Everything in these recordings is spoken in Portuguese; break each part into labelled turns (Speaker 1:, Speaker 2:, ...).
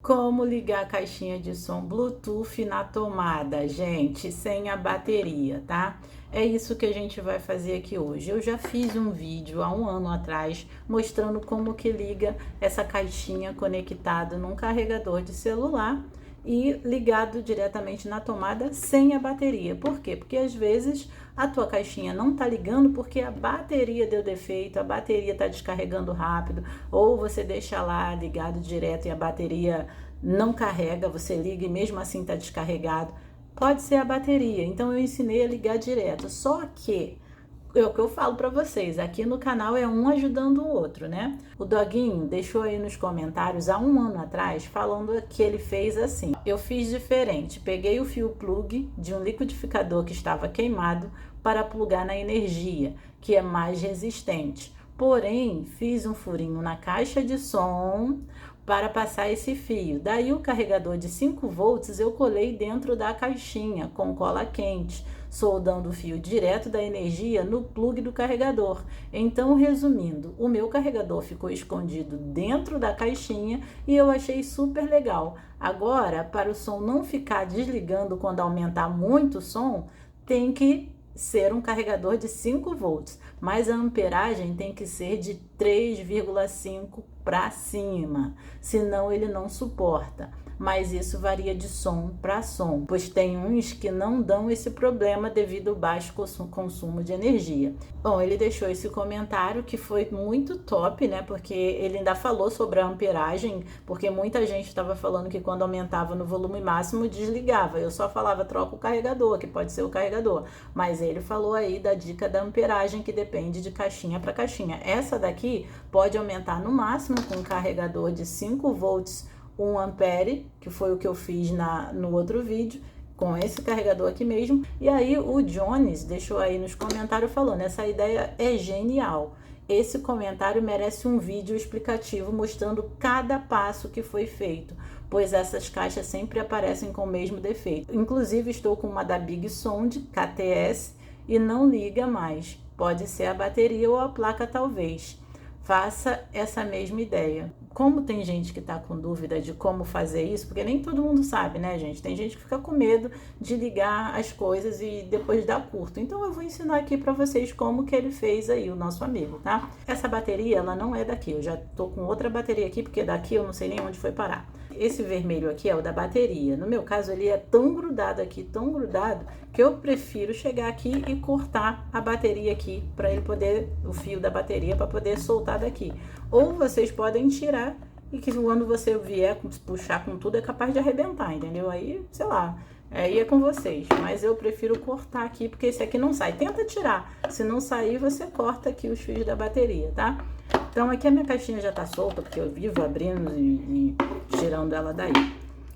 Speaker 1: Como ligar a caixinha de som Bluetooth na tomada, gente, sem a bateria, tá? É isso que a gente vai fazer aqui hoje. Eu já fiz um vídeo há um ano atrás mostrando como que liga essa caixinha conectada num carregador de celular e ligado diretamente na tomada sem a bateria. Por quê? Porque às vezes a tua caixinha não tá ligando porque a bateria deu defeito, a bateria tá descarregando rápido, ou você deixa lá ligado direto e a bateria não carrega, você liga e mesmo assim tá descarregado. Pode ser a bateria. Então eu ensinei a ligar direto. Só que é o que eu falo para vocês, aqui no canal é um ajudando o outro, né? O Doguinho deixou aí nos comentários há um ano atrás falando que ele fez assim. Eu fiz diferente, peguei o fio plug de um liquidificador que estava queimado para plugar na energia, que é mais resistente. Porém, fiz um furinho na caixa de som para passar esse fio. Daí o carregador de 5 volts eu colei dentro da caixinha com cola quente, soldando o fio direto da energia no plug do carregador. Então, resumindo, o meu carregador ficou escondido dentro da caixinha e eu achei super legal. Agora, para o som não ficar desligando quando aumentar muito o som, tem que ser um carregador de 5 volts, mas a amperagem tem que ser de 3,5 para cima, senão ele não suporta. Mas isso varia de som para som, pois tem uns que não dão esse problema devido ao baixo consumo de energia. Bom, ele deixou esse comentário que foi muito top, né? Porque ele ainda falou sobre a amperagem, porque muita gente estava falando que quando aumentava no volume máximo desligava. Eu só falava troca o carregador, que pode ser o carregador, mas ele falou aí da dica da amperagem que depende de caixinha para caixinha. Essa daqui pode aumentar no máximo com um carregador de 5 volts 1 ampere, que foi o que eu fiz no outro vídeo, com esse carregador aqui mesmo. E aí o Jones deixou aí nos comentários falando, essa ideia é genial. Esse comentário merece um vídeo explicativo mostrando cada passo que foi feito, pois essas caixas sempre aparecem com o mesmo defeito. Inclusive estou com uma da Big Sound KTS e não liga mais. Pode ser a bateria ou a placa talvez. Faça essa mesma ideia. Como tem gente que está com dúvida de como fazer isso, porque nem todo mundo sabe, né, gente? Tem gente que fica com medo de ligar as coisas e depois dar curto. Então eu vou ensinar aqui para vocês como que ele fez aí, o nosso amigo, tá? Essa bateria, ela não é daqui. Eu já tô com outra bateria aqui, porque daqui eu não sei nem onde foi parar. Esse vermelho aqui é o da bateria. No meu caso, ele é tão grudado aqui, tão grudado, que eu prefiro chegar aqui e cortar a bateria aqui, para ele poder, o fio da bateria, para poder soltar daqui. Ou vocês podem tirar e que quando você vier puxar com tudo é capaz de arrebentar, entendeu? Aí, sei lá, aí é com vocês. Mas eu prefiro cortar aqui, porque esse aqui não sai. Tenta tirar. Se não sair, você corta aqui os fios da bateria, tá? Então aqui a minha caixinha já tá solta, porque eu vivo abrindo e tirando ela daí.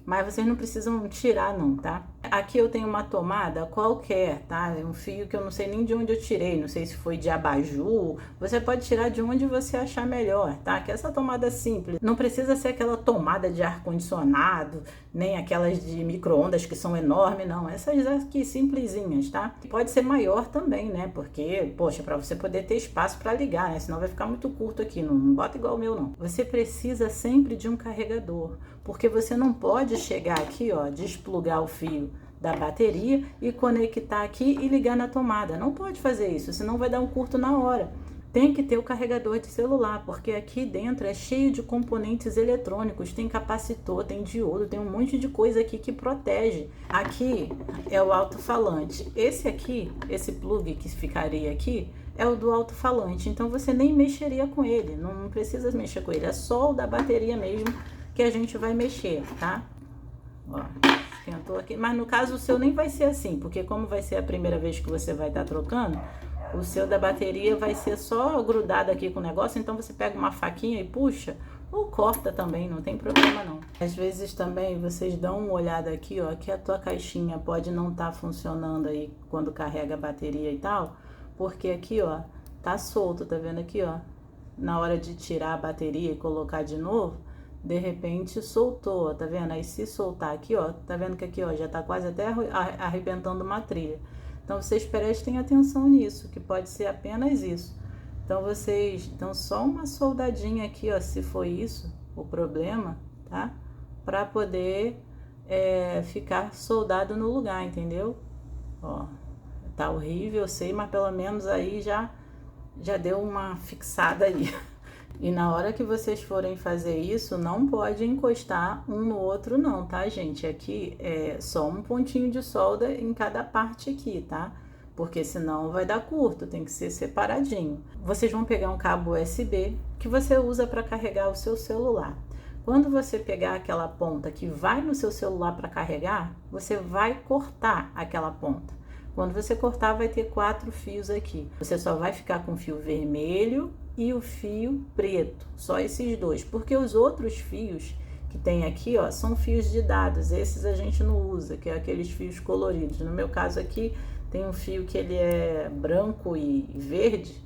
Speaker 1: Mas vocês não precisam tirar não, tá? Aqui eu tenho uma tomada qualquer, tá? É um fio que eu não sei nem de onde eu tirei, não sei se foi de abajur. Você pode tirar de onde você achar melhor, tá? Que essa tomada simples. Não precisa ser aquela tomada de ar-condicionado, nem aquelas de micro-ondas que são enormes, não. Essas aqui simplesinhas, tá? Pode ser maior também, né? Porque, poxa, para você poder ter espaço para ligar, né? Senão vai ficar muito curto aqui, não bota igual o meu, não. Você precisa sempre de um carregador, porque você não pode chegar aqui, ó, desplugar o fio da bateria e conectar aqui e ligar na tomada. Não pode fazer isso, senão vai dar um curto na hora. Tem que ter o carregador de celular, porque aqui dentro é cheio de componentes eletrônicos, tem capacitor, tem diodo, tem um monte de coisa aqui que protege. Aqui é o alto-falante. Esse aqui, esse plug que ficaria aqui, é o do alto-falante, então você nem mexeria com ele, não precisa mexer com ele, é só o da bateria mesmo que a gente vai mexer, tá? Ó, esquentou aqui, mas no caso o seu nem vai ser assim, porque como vai ser a primeira vez que você vai estar trocando, o seu da bateria vai ser só grudado aqui com o negócio, então você pega uma faquinha e puxa, ou corta também, não tem problema não. Às vezes também vocês dão uma olhada aqui, ó, que a tua caixinha pode não estar funcionando aí quando carrega a bateria e tal, porque aqui, ó, tá solto, tá vendo aqui, ó? Na hora de tirar a bateria e colocar de novo, de repente soltou, ó, tá vendo? Aí se soltar aqui, ó, tá vendo que aqui, ó, já tá quase até arrebentando uma trilha. Então vocês prestem atenção nisso, que pode ser apenas isso. Então vocês dão só uma soldadinha aqui, ó, se foi isso o problema, tá? para poder ficar soldado no lugar, entendeu? Ó, tá horrível, eu sei, mas pelo menos aí já deu uma fixada aí. E na hora que vocês forem fazer isso, não pode encostar um no outro não, tá, gente? Aqui é só um pontinho de solda em cada parte aqui, tá? Porque senão vai dar curto, tem que ser separadinho. Vocês vão pegar um cabo USB que você usa para carregar o seu celular. Quando você pegar aquela ponta que vai no seu celular para carregar, você vai cortar aquela ponta. Quando você cortar, vai ter 4 fios aqui. Você só vai ficar com o fio vermelho e o fio preto, só esses dois, porque os outros fios que tem aqui, ó, são fios de dados. Esses a gente não usa, que é aqueles fios coloridos. No meu caso aqui, tem um fio que ele é branco e verde,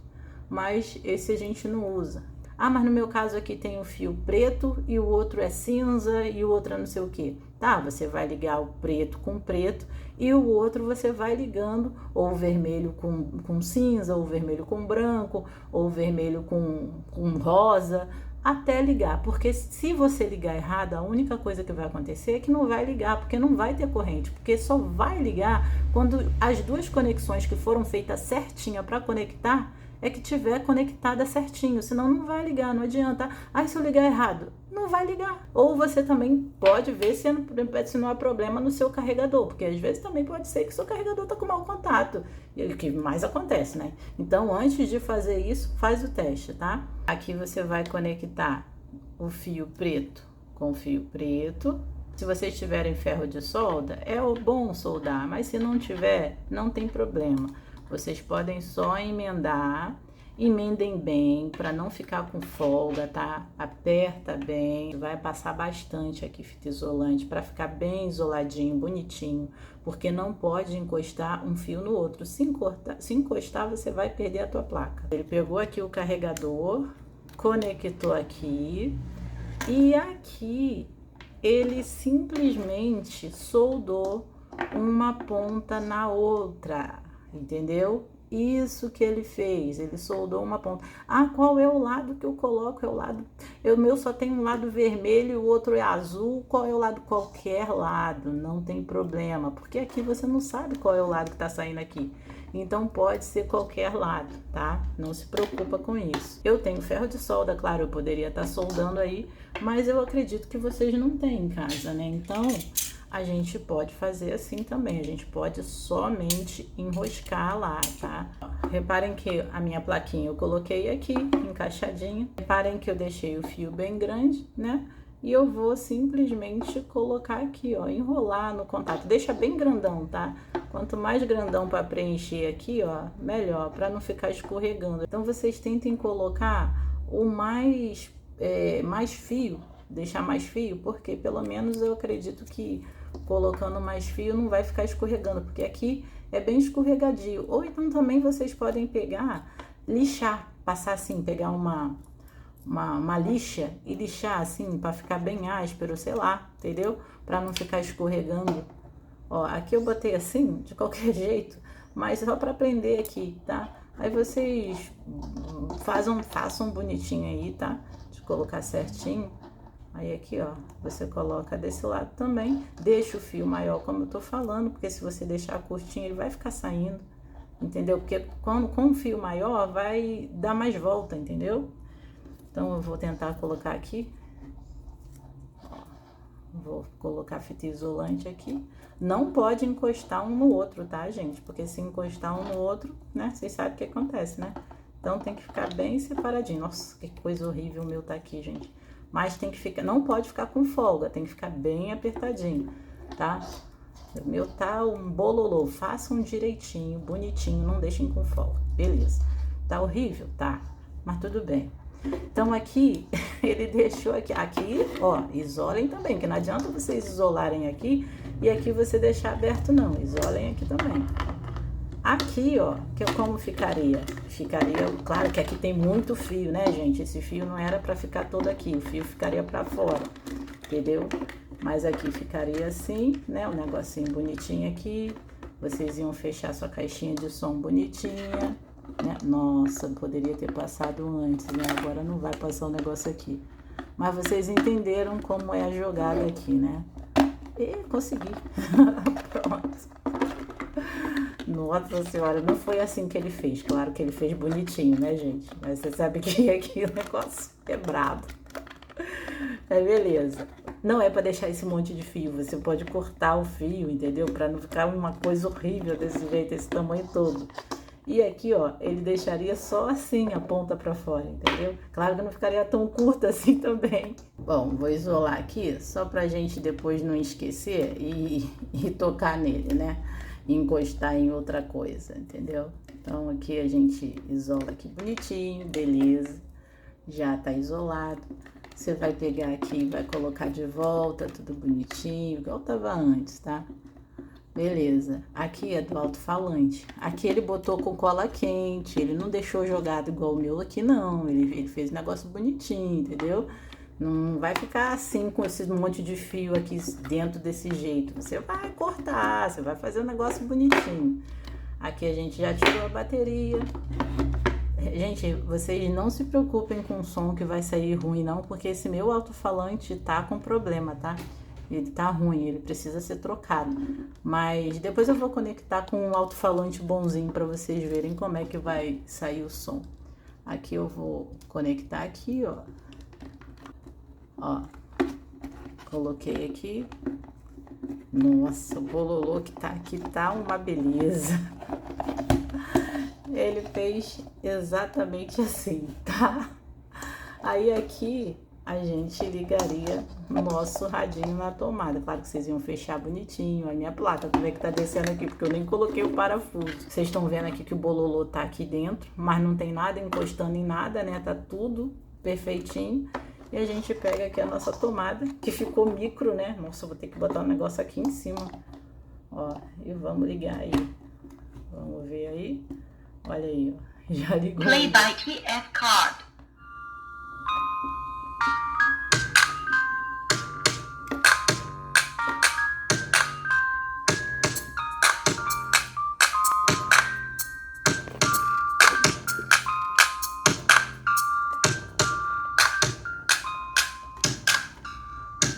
Speaker 1: mas esse a gente não usa. Ah, mas no meu caso aqui tem um fio preto e o outro é cinza e o outro é não sei o que. Tá, você vai ligar o preto com preto e o outro você vai ligando ou o vermelho com cinza, ou o vermelho com branco, ou o vermelho com rosa, até ligar. Porque se você ligar errado, a única coisa que vai acontecer é que não vai ligar, porque não vai ter corrente. Porque só vai ligar quando as duas conexões que foram feitas certinha para conectar é que tiver conectada certinho, senão não vai ligar, não adianta. Ah, se eu ligar errado, não vai ligar. Ou você também pode ver se não há problema no seu carregador, porque às vezes também pode ser que o seu carregador está com mau contato, e o que mais acontece, né? Então, antes de fazer isso, faz o teste, tá? Aqui você vai conectar o fio preto com o fio preto. Se vocês tiverem ferro de solda, é bom soldar, mas se não tiver, não tem problema. Vocês podem só emendar, emendem bem, para não ficar com folga, tá? Aperta bem, vai passar bastante aqui fita isolante para ficar bem isoladinho, bonitinho, porque não pode encostar um fio no outro. Se encostar, você vai perder a tua placa. Ele pegou aqui o carregador, conectou aqui e aqui ele simplesmente soldou uma ponta na outra. Entendeu? Isso que ele fez, ele soldou uma ponta. Ah, qual é o lado que eu coloco? É o lado. O meu só tem um lado vermelho e o outro é azul. Qual é o lado? Qualquer lado, não tem problema, porque aqui você não sabe qual é o lado que tá saindo aqui. Então pode ser qualquer lado, tá? Não se preocupa com isso. Eu tenho ferro de solda, claro, eu poderia estar soldando aí, mas eu acredito que vocês não têm em casa, né? Então a gente pode fazer assim também, a gente pode somente enroscar lá, tá? Reparem que a minha plaquinha eu coloquei aqui, encaixadinha. Reparem que eu deixei o fio bem grande, né? E eu vou simplesmente colocar aqui, ó, enrolar no contato. Deixa bem grandão, tá? Quanto mais grandão para preencher aqui, ó, melhor, para não ficar escorregando. Então vocês tentem colocar o mais fio, deixar mais fio, porque pelo menos eu acredito que colocando mais fio não vai ficar escorregando, porque aqui é bem escorregadio. Ou então também vocês podem pegar, lixar, passar assim, pegar uma lixa e lixar assim, para ficar bem áspero, sei lá, entendeu? Para não ficar escorregando. Ó, aqui eu botei assim, de qualquer jeito, mas só para prender aqui, tá? Aí vocês façam bonitinho aí, tá? De colocar certinho. Aí aqui, ó, você coloca desse lado também, deixa o fio maior, como eu tô falando, porque se você deixar curtinho, ele vai ficar saindo, entendeu? Porque com o fio maior, vai dar mais volta, entendeu? Então, eu vou tentar colocar aqui, ó, vou colocar fita isolante aqui. Não pode encostar um no outro, tá, gente? Porque se encostar um no outro, né, vocês sabem o que acontece, né? Então, tem que ficar bem separadinho. Nossa, que coisa horrível o meu tá aqui, gente. Mas tem que ficar, não pode ficar com folga, tem que ficar bem apertadinho, tá? O meu tá um bololô, façam direitinho, bonitinho, não deixem com folga, beleza? Tá horrível? Tá, mas tudo bem. Então aqui, ele deixou aqui, ó, isolem também, que não adianta vocês isolarem aqui e aqui você deixar aberto não, isolem aqui também. Aqui, ó, como ficaria? Ficaria, claro que aqui tem muito fio, né, gente? Esse fio não era pra ficar todo aqui, o fio ficaria pra fora, entendeu? Mas aqui ficaria assim, né, um negocinho bonitinho aqui. Vocês iam fechar sua caixinha de som bonitinha, né? Nossa, poderia ter passado antes, né? Agora não vai passar o negócio aqui. Mas vocês entenderam como é a jogada aqui, né? E consegui. Pronto. Nossa senhora, não foi assim que ele fez. Claro que ele fez bonitinho, né, gente? Mas você sabe que aqui o negócio é brabo. Aí, beleza. Não é pra deixar esse monte de fio. Você pode cortar o fio, entendeu? Pra não ficar uma coisa horrível desse jeito, esse tamanho todo. E aqui, ó, ele deixaria só assim a ponta pra fora, entendeu? Claro que não ficaria tão curta assim também. Bom, vou isolar aqui só pra gente depois não esquecer e tocar nele, né? E encostar em outra coisa, entendeu? Então aqui a gente isola aqui bonitinho, beleza. Já tá isolado. Você vai pegar aqui e vai colocar de volta, tudo bonitinho, igual tava antes, tá? Beleza, aqui é do alto-falante. Aqui ele botou com cola quente, ele não deixou jogado igual o meu aqui, não. Ele fez um negócio bonitinho, entendeu? Não vai ficar assim com esse monte de fio aqui dentro desse jeito. Você vai cortar, você vai fazer um negócio bonitinho. Aqui a gente já tirou a bateria. Gente, vocês não se preocupem com o som que vai sair ruim, não, porque esse meu alto-falante tá com problema, tá? Ele tá ruim, ele precisa ser trocado. Mas depois eu vou conectar com um alto-falante bonzinho para vocês verem como é que vai sair o som. Aqui eu vou conectar aqui, ó. Ó, coloquei aqui. Nossa, o bololô que tá aqui tá uma beleza. Ele fez exatamente assim, tá? Aí aqui a gente ligaria o nosso radinho na tomada. Claro que vocês iam fechar bonitinho. A minha placa, como é que tá descendo aqui? Porque eu nem coloquei o parafuso. Vocês estão vendo aqui que o bololô tá aqui dentro, mas não tem nada encostando em nada, né? Tá tudo perfeitinho. E a gente pega aqui a nossa tomada, que ficou micro, né? Nossa, eu vou ter que botar um negócio aqui em cima. Ó, e vamos ligar aí. Vamos ver aí. Olha aí, ó. Já ligou.
Speaker 2: Play by TF card.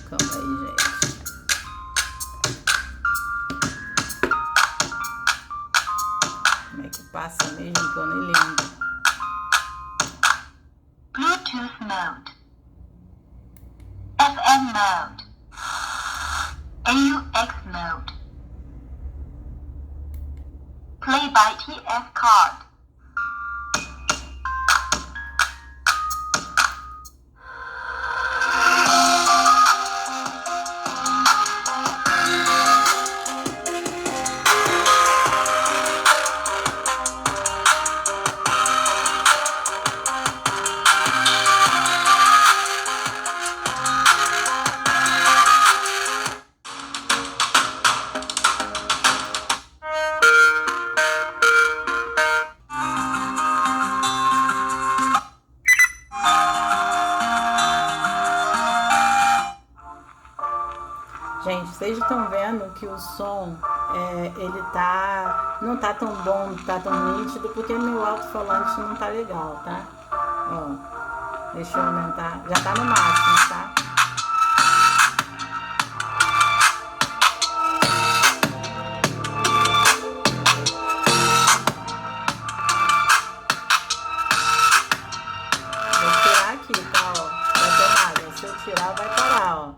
Speaker 1: Calma aí, gente. Como é que passa mesmo que eu nem lembro?
Speaker 2: Bluetooth mode. FM mode. AUX mode. Play by TF card.
Speaker 1: Gente, vocês estão vendo que o som, ele não tá tão bom, não tá tão nítido, porque meu alto-falante não tá legal, tá? Ó, deixa eu aumentar, já tá no máximo, tá? Vou tirar aqui, tá? Ó, da tomada. Se eu tirar, vai parar, ó.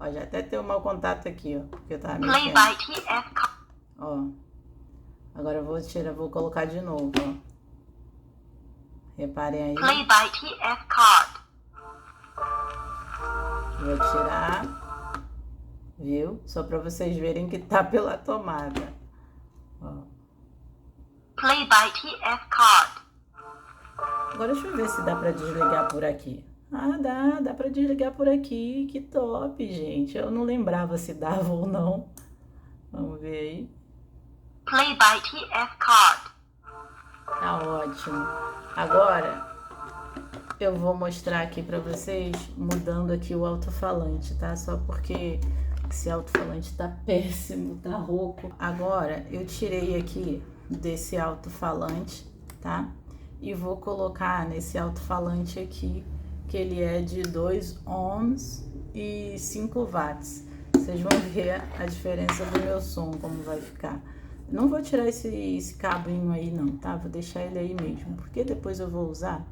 Speaker 1: Ó, já até tem um mau contato aqui, ó, porque eu tava
Speaker 2: Play
Speaker 1: mexendo.
Speaker 2: by TF card.
Speaker 1: Ó, agora eu vou tirar, vou colocar de novo, ó. Reparem aí.
Speaker 2: Play by TF card.
Speaker 1: Vou tirar, viu? Só pra vocês verem que tá pela tomada. Ó.
Speaker 2: Play by TF card.
Speaker 1: Agora deixa eu ver se dá pra desligar por aqui. Ah, dá pra desligar por aqui. Que top, gente. Eu não lembrava se dava ou não. Vamos ver aí.
Speaker 2: Play by TF card.
Speaker 1: Tá ótimo. Agora eu vou mostrar aqui pra vocês mudando aqui o alto-falante, tá? Só porque esse alto-falante tá péssimo, tá rouco. Agora eu tirei aqui desse alto-falante, tá? E vou colocar nesse alto-falante aqui, que ele é de 2 ohms e 5 watts. Vocês vão ver a diferença do meu som, como vai ficar. Não vou tirar esse cabinho aí não, tá? Vou deixar ele aí mesmo, porque depois eu vou usar,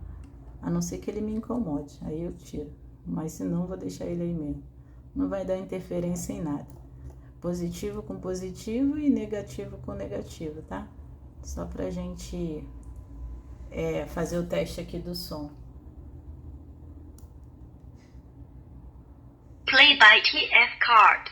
Speaker 1: a não ser que ele me incomode, aí eu tiro. Mas se não, vou deixar ele aí mesmo. Não vai dar interferência em nada. Positivo com positivo e negativo com negativo, tá? Só pra gente fazer o teste aqui do som.
Speaker 2: Play by TF card.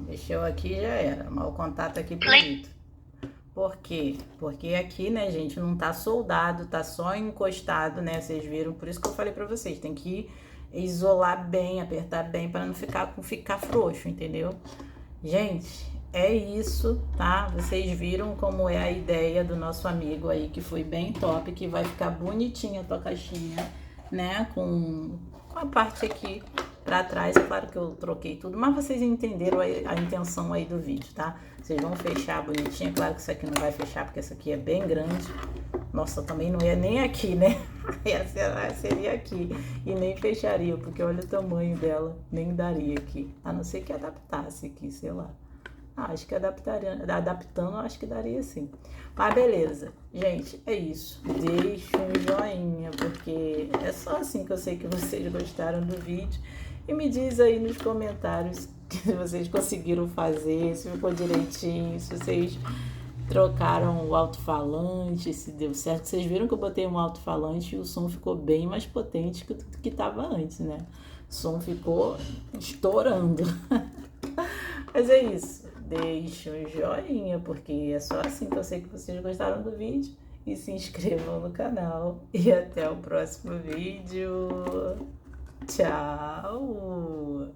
Speaker 1: Mexeu aqui, já era. Mau contato aqui bonito. Por quê? Porque aqui, né, gente, não tá soldado, tá só encostado, né? Vocês viram? Por isso que eu falei pra vocês, tem que isolar bem, apertar bem, pra não ficar frouxo, entendeu? Gente, é isso, tá? Vocês viram como é a ideia do nosso amigo aí, que foi bem top, que vai ficar bonitinha a tua caixinha, né? Com a parte aqui pra trás. É claro que eu troquei tudo, mas vocês entenderam a intenção aí do vídeo, tá? Vocês vão fechar bonitinho. Claro que isso aqui não vai fechar, porque essa aqui é bem grande. Nossa, também não ia nem aqui, né? Seria aqui. E nem fecharia, porque olha o tamanho dela. Nem daria aqui. A não ser que adaptasse aqui, sei lá. Acho que adaptando, acho que daria sim. Mas beleza. Gente, é isso. Deixa um joinha, porque é só assim que eu sei que vocês gostaram do vídeo. E me diz aí nos comentários se vocês conseguiram fazer, se ficou direitinho, se vocês trocaram o alto-falante, se deu certo. Vocês viram que eu botei um alto-falante e o som ficou bem mais potente que o que estava antes, né? O som ficou estourando. Mas é isso. Deixa um joinha, porque é só assim que eu sei que vocês gostaram do vídeo. E se inscrevam no canal. E até o próximo vídeo. Tchau!